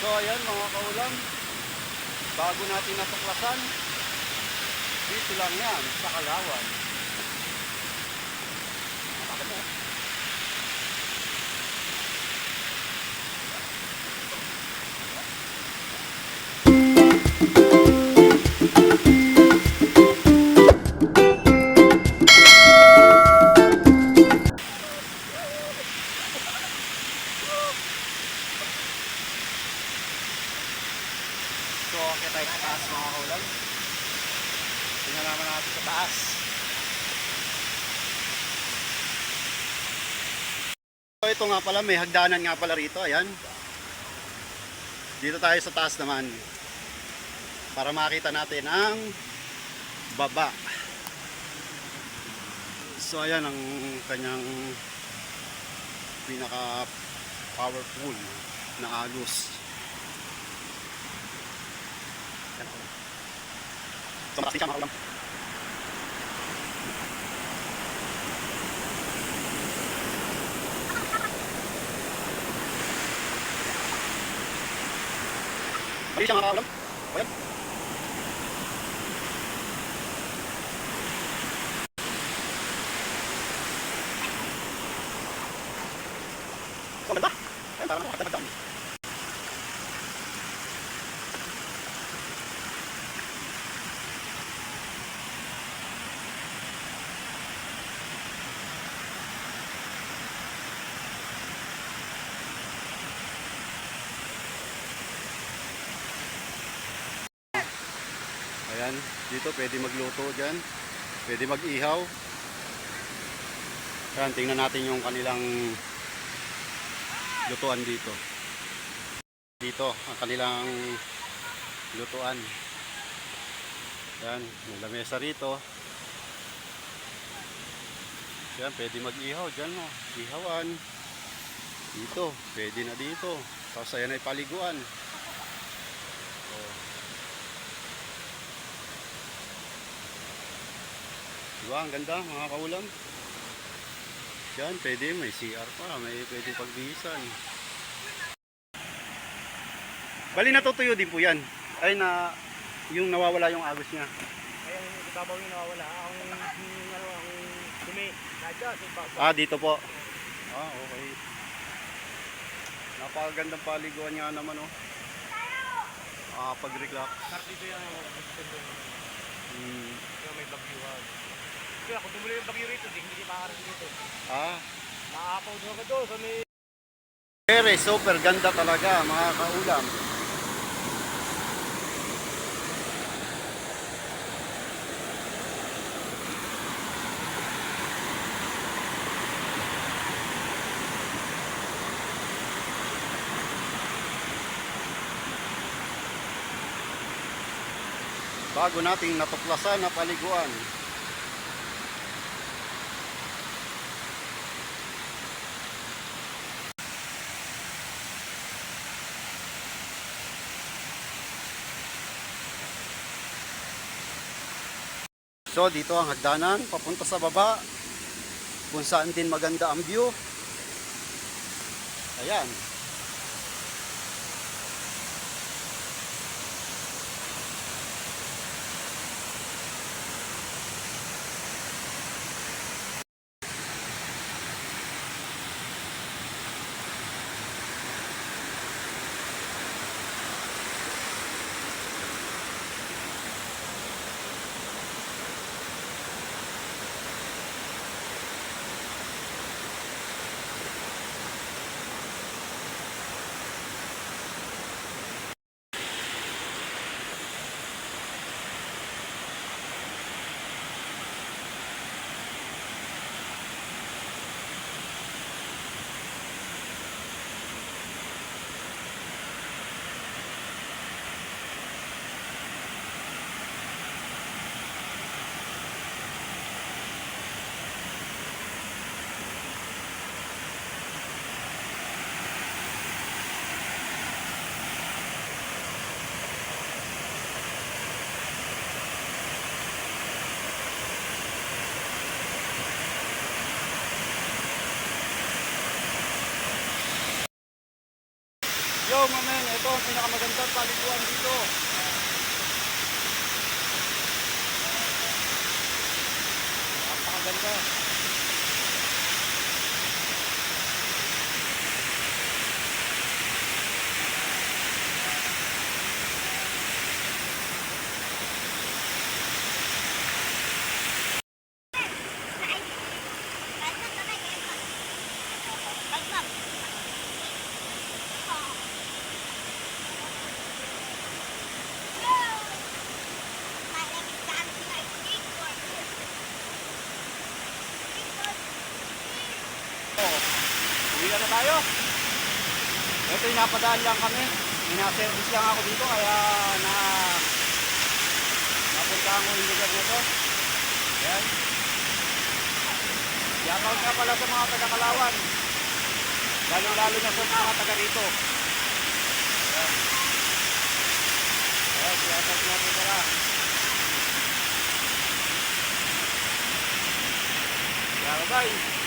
So ayan mga kaulam, bago natin natuklasan, dito lang yan sa Kalawan. So okay tayo sa taas mga kaulam. Tingnan naman natin sa taas. So ito nga pala, may hagdanan nga pala rito, ayan. Dito tayo sa taas naman para makita natin ang baba. So ayan ang kanyang pinaka powerful na agos. So mataas din siya mga kaulam. Mali siya mga kaulam. Ayan. So ganda. Ayan, parang nakakatagdaan. Ayan, dito pwede magluto dyan, pwede mag-ihaw. Ayan, tingnan natin yung kanilang lutuan dito. Dito, ang kanilang lutuan. Ayan, may lamesa rito. Ayan, pwede mag-ihaw dyan, no? Ihawan. Dito, pwede na dito. Tapos ayan ay paliguan. Diba, ang ganda mga kaulam. Yan, pwede, may CR pa, may pwede pagbihisan. Bali natutuyo din po yan. Ay na, yung nawawala yung agos niya. Ayan, yung ibabaw yung nawawala. Ang dumi. Ah, dito po. Ah, okay. Napakagandang paliguan nga naman, oh. Pag-relax. Dito yung may bagyuhan. Kaya kung tumuloy yung bagyo rito, hindi makakaroon dito. Ah. Maapaw doon ka doon sa may... Very super ganda talaga mga kaulam. Bago nating natuklasan na paliguan. So dito ang hagdanan papunta sa baba kung saan din maganda ang view. Ayan. Yo, mamen, ito ang pinakamagandang paliguan dito. Napakaganda. Oh, uwi na tayo. Ito yung napadaan lang kami. Ina-service lang ako dito kaya napuntahan ko yung lugar na to. Yan. Shoutout nga pala sa mga taga-Kalawan. Lalo-lalo na sa mga taga rito. Yan. Yan, shoutout nga po pala. Bye-bye.